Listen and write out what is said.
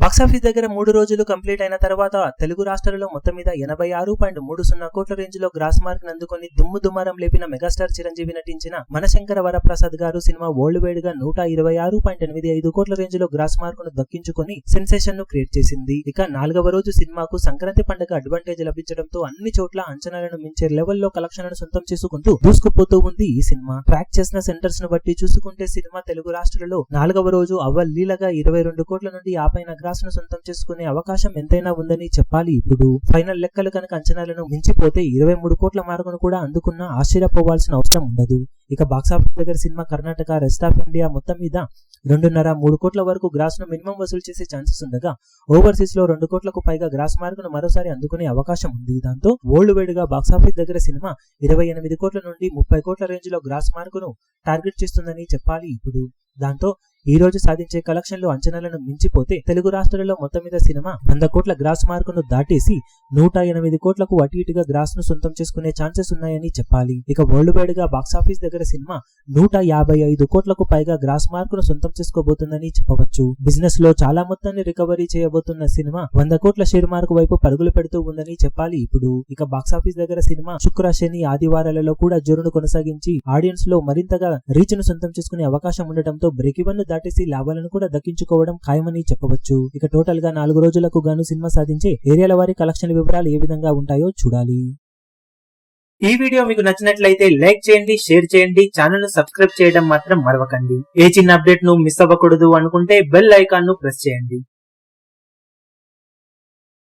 Box office దగ్గర 3 రోజులు complete అయిన తర్వాత తెలుగు రాష్ట్రాలలో మొత్తం మీద 86.30 కోట్ల రేంజ్ లో గ్రాస్ మార్క్ అందుకొని దుమ్ము దుమారం లేపిన మెగాస్టార్ చిరంజీవి నటించిన మనశంకర వరప్రసాద్ గారు సినిమా వరల్డ్ వైడ్ గా 126.85 కోట్ల రేంజ్ లో గ్రాస్ మార్క్ ను దక్కించుకొని సెన్సేషన్ ను క్రియేట్ చేసింది. ఇక 4వ రోజు సినిమాకు సంక్రాంతి పండుగ అడ్వాంటేజ్ లభించడంతో అన్ని చోట్ల అంచనాలను మించే లెవెల్లో కలెక్షన్లను సొంతం చేసుకుంటూ దూసుకుపోతూ ఉంది ఈ సినిమా. ట్రాక్ చేసిన సెంటర్స్ ను బట్టి చూసుకుంటే సినిమా తెలుగు రాష్ట్రాలలో 4వ రోజు అవ్వలీలగా 22 కోట్ల నుండి ఆపైన గ్రాస్ ను సొంతం చేసుకునే అవకాశం ఎంతైనా ఉందని చెప్పాలి. ఇప్పుడు ఫైనల్ లెక్కలు కనుక అంచనాలను మించిపోతే 23 కోట్ల మార్కును కూడా అందుకున్నా ఆశ్చర్యపోవాల్సిన అవసరం ఉండదు. ఇక బాక్సాఫీస్ దగ్గర cinema Karnataka, rest of India మొత్తం మీద 2.5-3 కోట్ల వరకు గ్రాస్ ను మినిమం వసూలు చేసే ఛాన్సెస్ ఉండగా ఓవర్సీస్ లో 2 కోట్లకు పైగా గ్రాస్ మార్క్ ను మరోసారి అందుకునే అవకాశం ఉంది. దాంతో వరల్డ్ వైడ్ గా బాక్సాఫీస్ దగ్గర సినిమా 28 కోట్ల నుండి 30 కోట్ల రేంజ్ లో గ్రాస్ మార్క్ ను టార్గెట్ చేస్తుందని చెప్పాలి. ఇప్పుడు దాంతో ఈ రోజు సాధించే కలెక్షన్లు అంచనాలను మించిపోతే తెలుగు రాష్ట్రాలలో మొత్తం మీద సినిమా 100 కోట్ల గ్రాస్ మార్కును దాటేసి 108 కోట్లకు అటు ఇటుగా గ్రాస్ ను సొంతం చేసుకునే ఛాన్సెస్ ఉన్నాయని చెప్పాలి. ఇక వరల్డ్ వైడ్ గా బాక్సాఫీస్ దగ్గర సినిమా 155 కోట్లకు పైగా గ్రాస్ మార్కును సొంతం చేసుకోబోతుందని చెప్పవచ్చు. బిజినెస్ లో చాలా మొత్తాన్ని రికవరీ చేయబోతున్న సినిమా 100 కోట్ల షేర్ మార్కు వైపు పరుగులు పెడుతూ ఉందని చెప్పాలి. ఇప్పుడు ఇక బాక్సాఫీస్ దగ్గర సినిమా శుక్ర, శని, ఆదివారాలలో కూడా జోరును కొనసాగించి ఆడియన్స్ లో మరింతగా రీచ్ ను సొంతం చేసుకునే అవకాశం ఉండటంతో బ్రేక్ ఈవెన్ దాటేసి లాభాలను కూడా దక్కించుకోవడం ఖాయమని చెప్పవచ్చు. ఇక టోటల్ గా 4 రోజులకు గాను సినిమా సాధించే ఏరియాల వారి కలెక్షన్ వివరాలు ఏ విధంగా ఉంటాయో చూడాలి. ఈ వీడియో మీకు నచ్చినట్లయితే లైక్ చేయండి, షేర్ చేయండి, ఛానల్ ను సబ్స్క్రైబ్ చేయడం మాత్రం మరవకండి. ఏ చిన్న అప్డేట్ ను మిస్ అవ్వకూడదు అనుకుంటే బెల్ ఐకాన్ ను ప్రెస్ చేయండి.